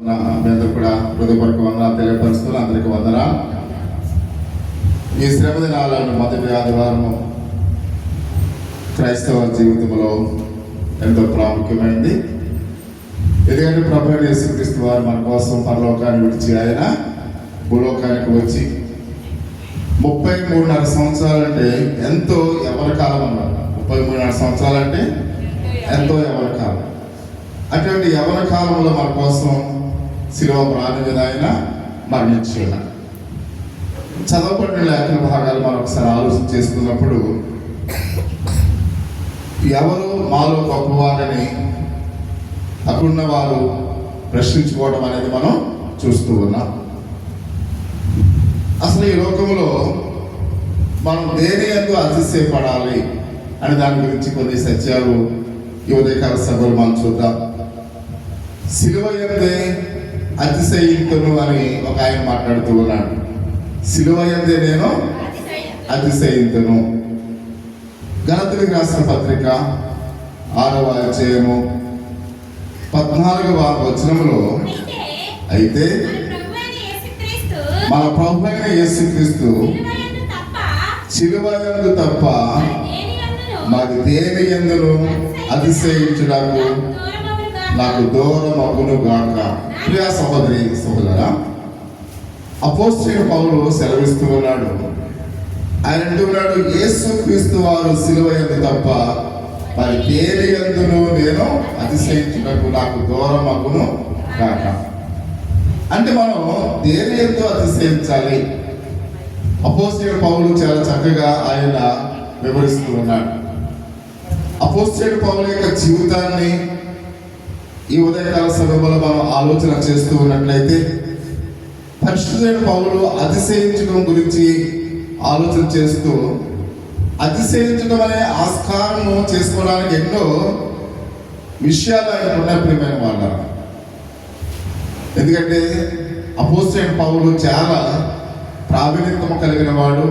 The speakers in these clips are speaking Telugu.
మీ అందరూ కూడా హృదయపూర్వక వందనాలు తెలియపరుస్తూ అందరికీ వందనాలు. ఈ శ్రమ దినాలను మొదటి ఆదివారము క్రైస్తవ జీవితంలో ఎంతో ప్రాముఖ్యమైనది. ఎందుకంటే ప్రభువైన యేసుక్రీస్తు వారు మన కోసం పరలోకాన్ని విడిచి ఆయన భూలోకానికి వచ్చి 33.5 సంవత్సరాలంటే ఎంతో యవ్వన కాలం అన్నారు. 33.5 సంవత్సరాలంటే ఎంతో యవ్వన కాలం. అటువంటి యవ్వన కాలంలో మన కోసం శిలువ ప్రాణి మీద ఆయన మరణించి ఉన్నారు. చదవబడిన లేఖన భాగాలు మనం ఒకసారి ఆలోచన చేసుకున్నప్పుడు ఎవరు మాలో గొప్పవారని అక్కడున్న వారు ప్రశ్నించుకోవడం అనేది మనం చూస్తూ ఉన్నాం. అసలు ఈ లోకంలో మనం దేని యందు అతిశయపడాలి అనే దాని గురించి కొన్ని సత్యాలు ఈ ఉదయకాల సభలు మనం చూద్దాం. సిలువ యందే అతిశయింతును అని ఒక ఆయన మాట్లాడుతూ ఉన్నాడు. సిలువ యందే నేను అతిశయింతును. గలతీయులకు రాసిన పత్రిక 6వ అధ్యాయము 14వ వచనములో అయితే మన ప్రభువైన యేసుక్రీస్తు సిలువ యందు తప్ప మరి దేని యందును అతిశయించుటకు నాకు దూరం అగును గాక. ప్రియా సహోదరి సహోదరా, అపోస్తలుడైన పౌలు సెలవిస్తూ ఉన్నాడు. ఆయన అంటున్నాడు, యేసుక్రీస్తు వారు సిలువ యందు తప్ప మరి దేని యందును నేను అతిశయించుటకు నాకు దూరం అగును గాక. అంటే మనం దేని యందు అతిశయించాలి? అపోస్తలుడైన పౌలు చాలా చక్కగా ఆయన వివరిస్తూ ఉన్నాడు. అపోస్తలుడైన పౌలు యొక్క జీవితాన్ని ఈ ఉదయకాల సమయంలో మనం ఆలోచన చేస్తూ ఉన్నట్లయితే పరిశుద్ధుడైన పౌలు అతిశయించడం గురించి ఆలోచన చేస్తూ అతిశయించడం అనే ఆస్కారము చేసుకోవడానికి ఎన్నో విషయాలు ఆయన ఉన్న ప్రియమైన వాళ్ళ. ఎందుకంటే అపోస్తలుడైన పౌలు చాలా ప్రావీణ్యత కలిగిన వాడు.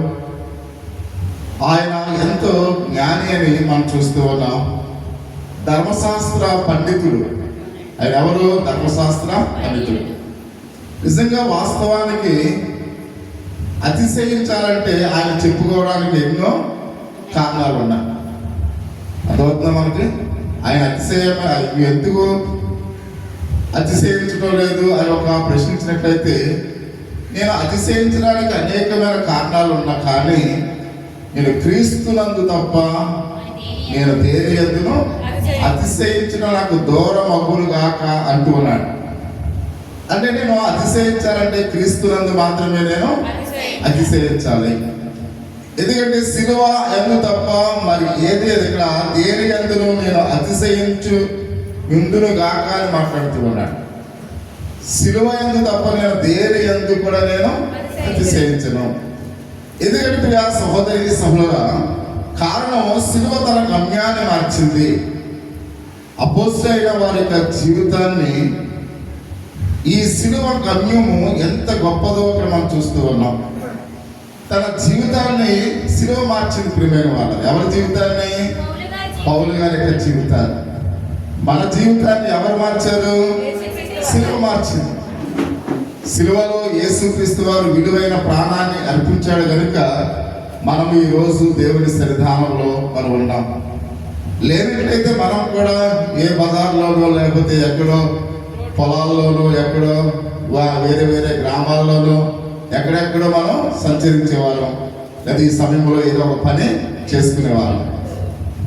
ఆయన ఎంతో జ్ఞాని అని మనం చూస్తూ ఉన్నాం. ధర్మశాస్త్ర పండితుడు. ఆయన ఎవరు? ధర్మశాస్త్ర పండితుడు. నిజంగా వాస్తవానికి అతిశయించాలంటే ఆయన చెప్పుకోవడానికి ఎన్నో కారణాలు ఉన్నాయి. అర్థమవుతుందా మనకి? ఆయన ఎందుకు అతిశయించడం లేదు అని ఒక ప్రశ్నించినట్లయితే, నేను అతిశయించడానికి అనేకమైన కారణాలు ఉన్నా, కానీ నేను క్రీస్తునందు తప్ప నేను దేని యందును అతిశయించడం నాకు దూరం అగును గాక అంటూ ఉన్నాడు. అంటే నేను అతిశయించాలంటే క్రీస్తునందు మాత్రమే నేను అతిశయించాలి. ఎందుకంటే సిలువ యందు తప్ప మరి ఏది ఇక్కడ దేని యందును నేను అతిశయించు ముందును గాక అని మాట్లాడుతూ ఉన్నాడు. సిలువ యందు తప్ప నేను దేని యందు కూడా నేను అతిశయించను. ఎందుకంటే ప్రియా సహోదరి సహోదరా, కారణం సిలువ తన గమ్యాన్ని మార్చింది. అపోస్తలుడైన వారి యొక్క జీవితాన్ని ఈ సిలువ గమ్యము ఎంత గొప్పదో మనం చూస్తూ ఉన్నాం. తన జీవితాన్ని సిలువ మార్చింది ప్రియమైన వాళ్ళ. ఎవరి జీవితాన్ని? పౌలు గారి యొక్క జీవితాన్ని. మన జీవితాన్ని ఎవరు మార్చారు? సిలువ మార్చింది. సిలువలో యేసుక్రీస్తు వారు విలువైన ప్రాణాన్ని అర్పించాడు కనుక మనం ఈ రోజు దేవుని సన్నిధానంలో మనం ఉన్నాం. లేనట్లయితే మనం కూడా ఏ బజార్లోనో లేకపోతే ఎక్కడో పొలాల్లోనూ ఎక్కడో వేరే వేరే గ్రామాల్లోనూ ఎక్కడెక్కడో మనం సంచరించేవాళ్ళం, లేదా ఈ సమయంలో ఏదో ఒక పని చేసుకునేవాళ్ళం.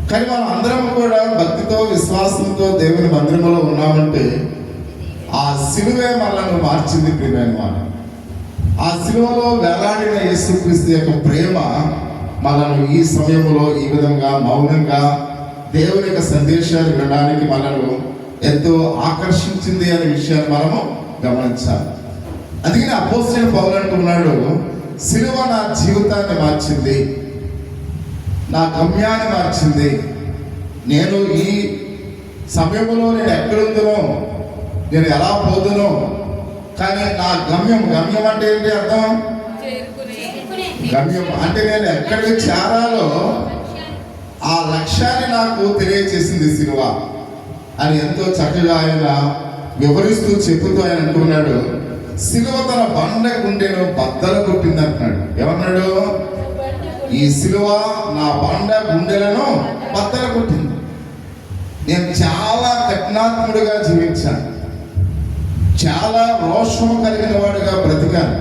కానీ మనం అందరం కూడా భక్తితో విశ్వాసంతో దేవుని మందిరంలో ఉన్నామంటే ఆ సిలువే మనల్ని మార్చింది ప్రియమైన వాళ్ళు. ఆ సిలువలో వేలాడిన యేసుక్రీస్తు యొక్క ప్రేమ మనల్ని ఈ సమయంలో ఈ విధంగా మౌనంగా దేవుని యొక్క సందేశాన్ని వినడానికి మనల్ని ఎంతో ఆకర్షించింది అనే విషయాన్ని మనము గమనించాలి. అందుకని అపోస్తలుడైన పౌలు అంటున్నాడు, సిలువ నా జీవితాన్ని మార్చింది, నా గమ్యాన్ని మార్చింది. నేను ఈ సమయంలో నేను ఎక్కడుందునో, నేను ఎలా పోదునో, కానీ నా గమ్యం అంటే ఏంటి అర్థం? గమ్యం అంటే నేను ఎక్కడికి చేరాలో ఆ లక్ష్యాన్ని నాకు తెలియచేసింది సిలువ అని ఎంతో చక్కగా ఆయన వివరిస్తూ చెబుతూ ఆయన అంటున్నాడు, సిలువ తన బండ గుండెను బద్దలు కొట్టింది అంటున్నాడు. ఏమన్నాడు? ఈ సిలువ నా బండ గుండెలను బద్దలు కొట్టింది. నేను చాలా కఠినాత్ముడిగా జీవించాను, చాలా రోషము కలిగిన వాడుగా బ్రతికాను.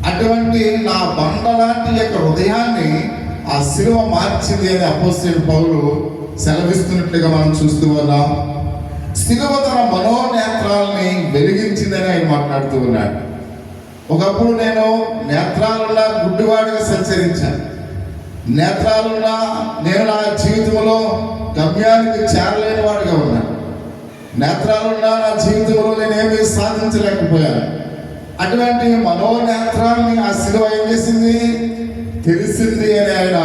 అటువంటి నా బండ లాంటి యొక్క హృదయాన్ని ఆ సిలువ మార్చింది అని అపోస్తలుడైన పౌలు సెలవిస్తున్నట్లుగా మనం చూస్తూ ఉన్నాం. సిలువ తన మనోనేత్రాలని వెలిగించిందని ఆయన మాట్లాడుతూ ఉన్నాడు. ఒకప్పుడు నేను నేత్రాలున్న గుడ్డివాడిగా సంచరించాను. నేత్రాలున్న నేను నా జీవితంలో గమ్యానికి చేరలేని వాడిగా ఉన్నాను. నేత్రాలున్న నా జీవితంలో నేనేమీ సాధించలేకపోయాను. అటువంటి మనోనేత్రాన్ని ఆ సిలువ ఏం చేసింది? తెలిసింది అని ఆయన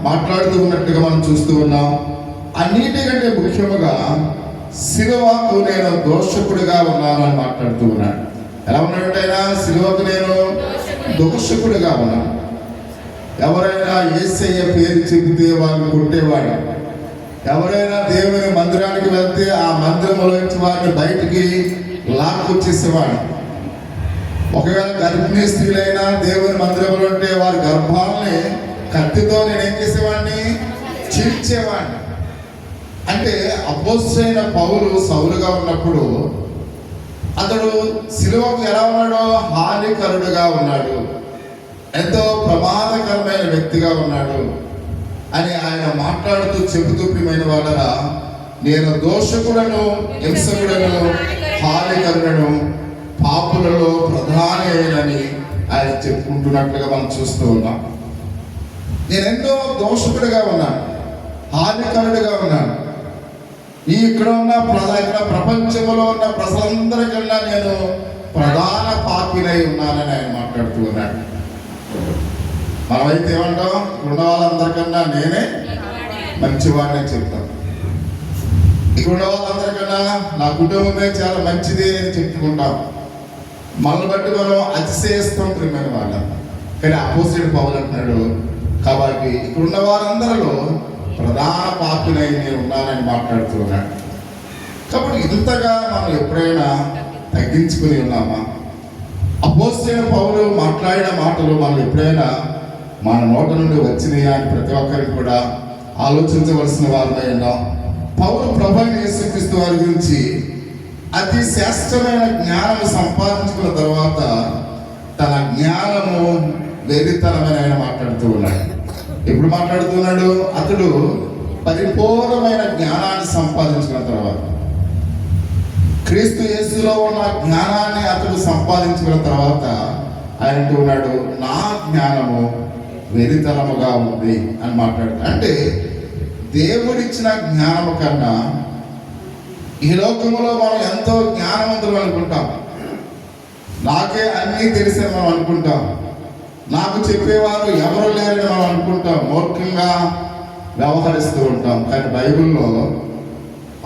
మాట్లాడుతూ ఉన్నట్టుగా మనం చూస్తూ ఉన్నాం. అన్నిటికంటే ముఖ్యముగా సిలువకు నేను దోషకుడిగా ఉన్నాను అని మాట్లాడుతూ ఉన్నాడు. ఎలా ఉన్నాడంటే ఆయన, సిలువకు నేను దోషకుడిగా ఉన్నాను. ఎవరైనా యేసయ్య పేరు చెబితే వారిని కొట్టేవాడు. ఎవరైనా దేవుని మందిరానికి వెళ్తే ఆ మందిరంలోంచి వారిని బయటికి లాక్కొచ్చేసేవాడు. ఒకవేళ గర్భిణీ స్త్రీలైనా దేవుని మందిరంలో ఉంటే వారి గర్భాలని కత్తితో నేనేం చేసేవాడిని? చీల్చేవాడిని. అంటే అపోస్తలుడైన పౌలు సౌలుగా ఉన్నప్పుడు అతడు సిలువకు ఎలా ఉన్నాడో హానికరుడుగా ఉన్నాడు, ఎంతో ప్రమాదకరమైన వ్యక్తిగా ఉన్నాడు అని ఆయన మాట్లాడుతూ చెబుతూ, ప్రియమైన వాళ్ళరా, నేను దోషకుడను, హింసకుడను, హానికరుడను, పాపులలో ప్రధాని అయినని ఆయన చెప్పుకుంటున్నట్లుగా మనం చూస్తూ ఉన్నాం. నేనెంతో దోషకుడిగా ఉన్నాను, హానికరుడిగా ఉన్నాను. ఇక్కడ ఉన్న ప్రపంచంలో ఉన్న ప్రజలందరికన్నా నేను ప్రధాన పాపినై ఉన్నానని ఆయన మాట్లాడుతూ ఉన్నాడు. మనమైతే ఏమంటాం? ఉన్న వాళ్ళందరికన్నా నేనే మంచివాడిని చెప్తాం. ఇక్కడ ఉన్న వాళ్ళందరికన్నా నా కుటుంబమే చాలా మంచిది అని చెప్పుకుంటాం. మనల్ని బట్టి మనం అతిశయిస్తాం ప్రియమైన వాళ్ళ. కానీ అపోజిట్ పౌలు అంటున్నాడు, కాబట్టి ఇక్కడ ఉన్న వారందరిలో ప్రధాన పాపినై నేను ఉన్నానని మాట్లాడుతూ ఉన్నాడు. కాబట్టి ఇంతగా మనం ఎప్పుడైనా తగ్గించుకుని ఉన్నామా? అపోజిట్ పౌలు మాట్లాడిన మాటలు మనం ఎప్పుడైనా మన నోట నుండి వచ్చినాయా అని ప్రతి ఒక్కరికి కూడా ఆలోచించవలసిన వారమై ఉన్నాం. పౌలు ప్రభువైన యేసుక్రీస్తు వారి గురించి అతి శ్రేష్టమైన జ్ఞానం సంపాదించుకున్న తర్వాత తన జ్ఞానము వెరితనమని ఆయన మాట్లాడుతూ ఉన్నాడు. ఎప్పుడు మాట్లాడుతున్నాడు? అతడు పరిపూర్ణమైన జ్ఞానాన్ని సంపాదించుకున్న తర్వాత, క్రీస్తు యేసులో ఉన్న జ్ఞానాన్ని అతడు సంపాదించుకున్న తర్వాత ఆయన అంటున్నాడు, నా జ్ఞానము వెరితనముగా ఉంది అని మాట్లాడుతాడు. అంటే దేవుడిచ్చిన జ్ఞానము కన్నా ఈ లోకంలో మనం ఎంతో జ్ఞానవంతులు అనుకుంటాం. నాకే అన్నీ తెలిసని మనం అనుకుంటాం. నాకు చెప్పేవారు ఎవరు లేరని మనం అనుకుంటాం. మూర్ఖంగా వ్యవహరిస్తూ ఉంటాం. కానీ బైబిల్లో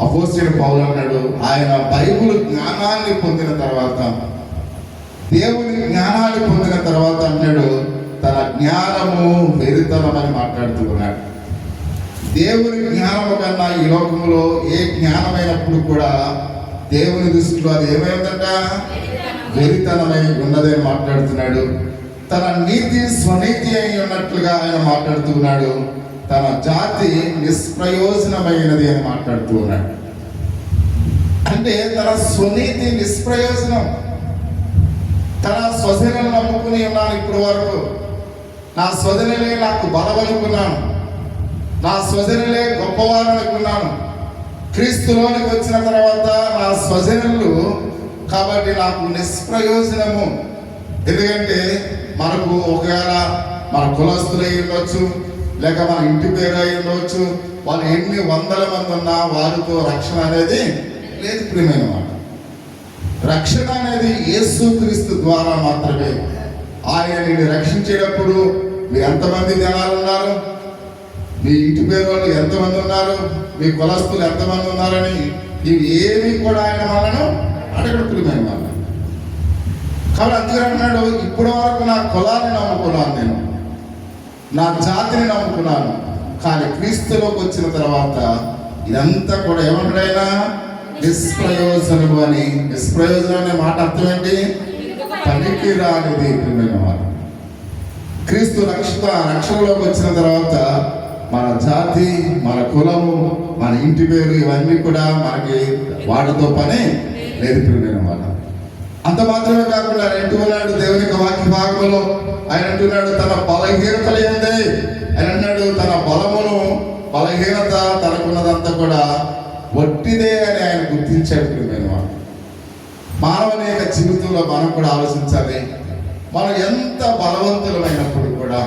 అపోజిట్ పౌలు అన్నాడు, ఆయన బైబిల్ జ్ఞానాన్ని పొందిన తర్వాత, దేవుని జ్ఞానాన్ని పొందిన తర్వాత అన్నాడు, తన జ్ఞానము వెరితనమని మాట్లాడుతూ ఉన్నాడు. దేవుని జ్ఞానము కన్నా ఈ లోకంలో ఏ జ్ఞానమైనప్పుడు కూడా దేవుని దృష్టిలో అది ఏమైందంట? వెరితనమై ఉన్నదని మాట్లాడుతున్నాడు. తన నీతి స్వనీతి అయి ఉన్నట్లుగా ఆయన మాట్లాడుతున్నాడు. తన జాతి నిష్ప్రయోజనమైనది అని మాట్లాడుతూ ఉన్నాడు. అంటే తన స్వనీతి నిష్ప్రయోజనం. తన స్వజనులను నమ్ముకుని ఉన్నాను ఇప్పటి వరకు. నా స్వజనులే నాకు బలం అనుకున్నాను, నా స్వజనులే గొప్పవారు అనుకున్నాను. క్రీస్తులోనికి వచ్చిన తర్వాత నా స్వజనులు కాబట్టి నాకు నిష్ప్రయోజనము. ఎందుకంటే మనకు ఒకవేళ మన కులస్తులు అయి ఉండొచ్చు, లేక మన ఇంటి పేరు అయి ఉండవచ్చు, వాళ్ళు ఎన్ని వందల మంది ఉన్నా వారితో రక్షణ అనేది లేదు ప్రియమైన మాట. రక్షణ అనేది యేసుక్రీస్తు ద్వారా మాత్రమే. ఆయన నిన్ను రక్షించేటప్పుడు మీరు ఎంతమంది జనాలు ఉన్నారు, మీ ఇంటి పేరు వాళ్ళు ఎంతమంది ఉన్నారు, మీ కులస్తులు ఎంతమంది ఉన్నారని ఇవి ఏమి కూడా ఆయన వాళ్ళను అడగడు ప్రియమైన వాళ్ళ. కాబట్టి అందుకని అంటున్నాడు, ఇప్పటి వరకు నా కులాన్ని నమ్ముకున్నాను, నేను నా జాతిని నమ్ముకున్నాను. కానీ క్రీస్తులోకి వచ్చిన తర్వాత ఇదంతా కూడా ఏమంటాడైనా నిష్ప్రయోజనము అని. నిష్ప్రయోజనం అనే మాట అర్థం ఏంటి? పనికి రానిది. క్రీస్తు రక్షణలోకి వచ్చిన తర్వాత మన జాతి, మన కులము, మన ఇంటి పేరు ఇవన్నీ కూడా మనకి వాటితో పని నేర్పినమాట. అంత మాత్రమే కాకుండా ఆయన అంటున్నాడు దేవుని యొక్క వాక్య భాగంలో, ఆయన అంటున్నాడు తన బలహీనతలు ఏంది, ఆయన అన్నాడు తన బలహీనత తనకున్నదంతా కూడా వట్టిదే అని ఆయన గుర్తించాడు. మానవుని యొక్క జీవితంలో మనం కూడా ఆలోచించాలి. మనం ఎంత బలవంతులమైనప్పుడు కూడా,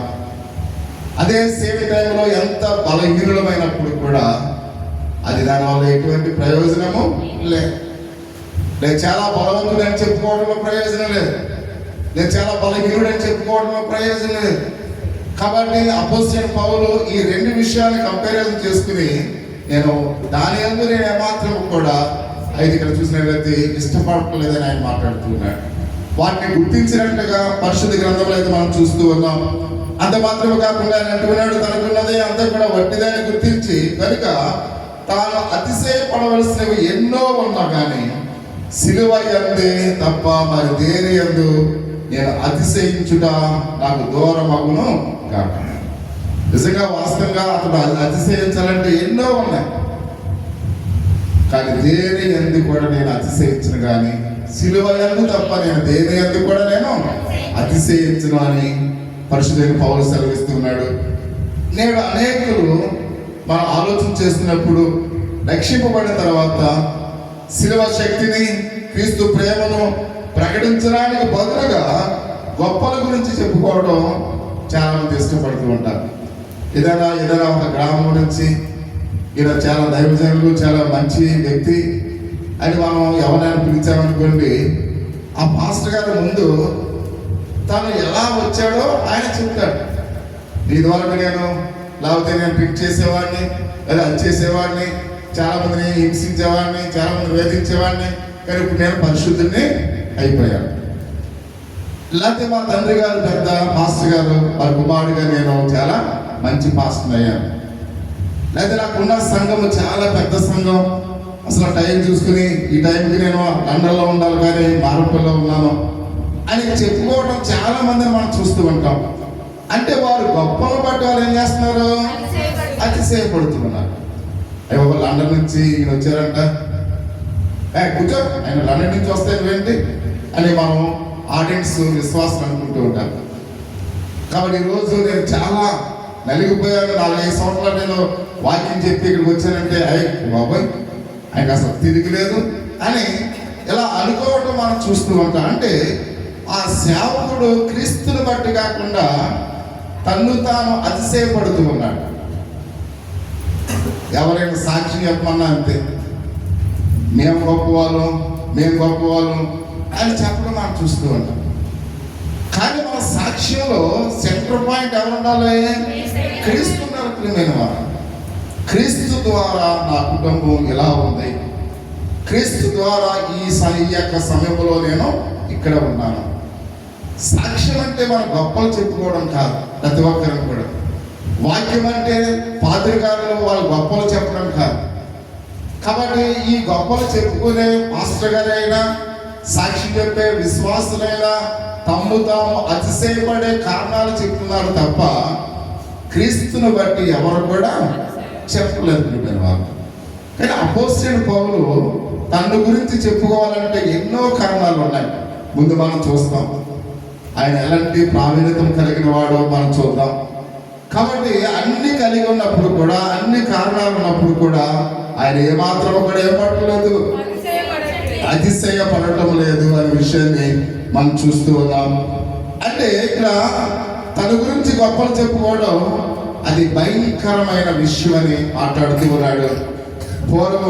అదే సేమ్ టైంలో ఎంత బలహీనులమైనప్పుడు కూడా అది దానివల్ల ఎటువంటి ప్రయోజనము లేదు. చాలా బలవంతుడు అని చెప్పుకోవడంలో ప్రయోజనం లేదు, నేను చాలా బలహీనుడు అని చెప్పుకోవడంలో ప్రయోజనం లేదు. కాబట్టి అపోస్తలుడైన పౌలు ఈ రెండు విషయాన్ని కంపారిజన్ చేసుకుని నేను దాని యందు నేను ఏమాత్రం కూడా ఇక్కడ చూసినట్లయితే ఇష్టపడలేదని ఆయన మాట్లాడుతున్నాడు. వాటిని గుర్తించినట్టుగా పరిశుద్ధ గ్రంథంలో అయితే మనం చూస్తూ ఉన్నాం. అంత మాత్రమే కాకుండా ఆయన అంటున్నాడు తనకున్నదే అంతా కూడా వట్టిదని గుర్తించి కనుక తాను అతిశయపడవలసినవి ఎన్నో ఉన్నా కానీ సిలువ యందే తప్ప మరి దేని యందు నేను అతిశయించుట నాకు దూరమగును కాక. నిజంగా వాస్తవంగా అతడు అతిశయించాలంటే ఎన్నో ఉన్నాయి, కానీ దేని యందు కూడా నేను అతిశయించను, కానీ సిలువ యందు తప్ప నేను దేని యందు కూడా నేను అతిశయించను అని పరిశుద్ధుడైన పౌలు సెలవిస్తున్నాడు. నేడు అనేకులు మనం ఆలోచన చేస్తున్నప్పుడు రక్షింపబడిన తర్వాత సిలువ శక్తిని, క్రీస్తు ప్రేమను ప్రకటించడానికి బదులుగా గొప్పల గురించి చెప్పుకోవడం చాలా మంది ఇష్టపడుతూ ఉంటారు. ఏదైనా ఒక గ్రామం నుంచి ఈయన చాలా దైవజనులు, చాలా మంచి వ్యక్తి అని మనం ఎవరైనా పిలిచామనుకోండి, ఆ పాస్టర్ గారి ముందు తను ఎలా వచ్చాడో ఆయన చెప్తాడు. నీ ద్వారా నేను లేకపోతే నేను పిక్ చేసేవాడిని, లేదా అది చేసేవాడిని, చాలా మందిని హింసించేవాడిని, చాలా మంది వేధించేవాడిని, కానీ ఇప్పుడు నేను పరిశుద్ధుని అయిపోయాను. లేకపోతే మా తండ్రి గారు పెద్ద పాస్టర్ గారు, వారి కుమారుడిగా నేను చాలా మంచి పాస్టర్ అయ్యాను. లేదా నాకున్న సంఘం చాలా పెద్ద సంఘం, అసలు టైం చూసుకుని ఈ టైంకి నేను లండన్లో ఉండాలి కానీ మారపల్లిలో ఉన్నాను అని చెప్పుకోవడం చాలా మందిని మనం చూస్తూ ఉంటాం. అంటే వారు గొప్పలు బట్టి వాళ్ళు ఏం చేస్తున్నారు? అతిశయపడుతున్నారు. అయ్యో లండన్ నుంచి ఈయన వచ్చారంట, కూర్చో ఆయన లండన్ నుంచి వస్తే ఏంటి అని మనం ఆడియన్స్ విశ్వాసం అనుకుంటూ ఉంటాం. కాబట్టి ఈరోజు నేను చాలా నలిగిపోయాను, 4-5 సంవత్సరాలు నేను వాకింగ్ చెప్పి ఇక్కడికి వచ్చానంటే బాబాయ్ ఆయనకు అసలు తిరిగి లేదు అని ఇలా అనుకోవటం మనం చూస్తూ ఉంటాం. అంటే ఆ సేవకుడు క్రీస్తుని బట్టి కాకుండా తన్ను తాను అతిశయపడుతూ ఉన్నాడు. ఎవరైనా సాక్షి చెప్పమన్నా అంతే, మేము గొప్పవాళ్ళం అని చెప్పడం మనం చూస్తూ ఉంటాం. కానీ మన సాక్ష్యంలో సెంటర్ పాయింట్ ఎవరు ఉండాలి? క్రీస్తు ఉన్నారు. ప్రియమైన వారు, క్రీస్తు ద్వారా నా కుటుంబం ఇలా ఉంది, క్రీస్తు ద్వారా ఈ యొక్క సమయంలో నేను ఇక్కడ ఉన్నాను. సాక్ష్యం అంటే మన గొప్పలు చెప్పుకోవడం కాదు, ప్రతి ఒక్కరం కూడా. వాక్యం అంటే పాత్రికారులు వాళ్ళ గొప్పలు చెప్పడం కాదు. కాబట్టి ఈ గొప్పలు చెప్పుకునే మాస్టర్ గారైనా, సాక్షి చెప్పే విశ్వాసులైనా తాము అతిశయపడే కారణాలు చెప్తున్నారు తప్ప క్రీస్తుని బట్టి ఎవరు కూడా చెప్పలేదు. కానీ అపోస్తలుడైన పౌలు తన గురించి చెప్పుకోవాలంటే ఎన్నో కారణాలు ఉన్నాయి. ముందు మనం చూస్తాం ఆయన ఎలాంటి ప్రావీణ్యత కలిగిన వాడో మనం చూద్దాం. కాబట్టి అన్ని కలిగి ఉన్నప్పుడు కూడా, అన్ని కారణాలు ఉన్నప్పుడు కూడా ఆయన ఏమాత్రం కూడా ఏమట్టలేదు, అతిశయపడటం లేదు అనే విషయాన్ని మనం చూస్తూ ఉన్నాం. అంటే ఇక్కడ తన గురించి గొప్పలు చెప్పుకోవడం అది భయంకరమైన విషయం అని మాట్లాడుతూ ఉన్నాడు. పూర్వం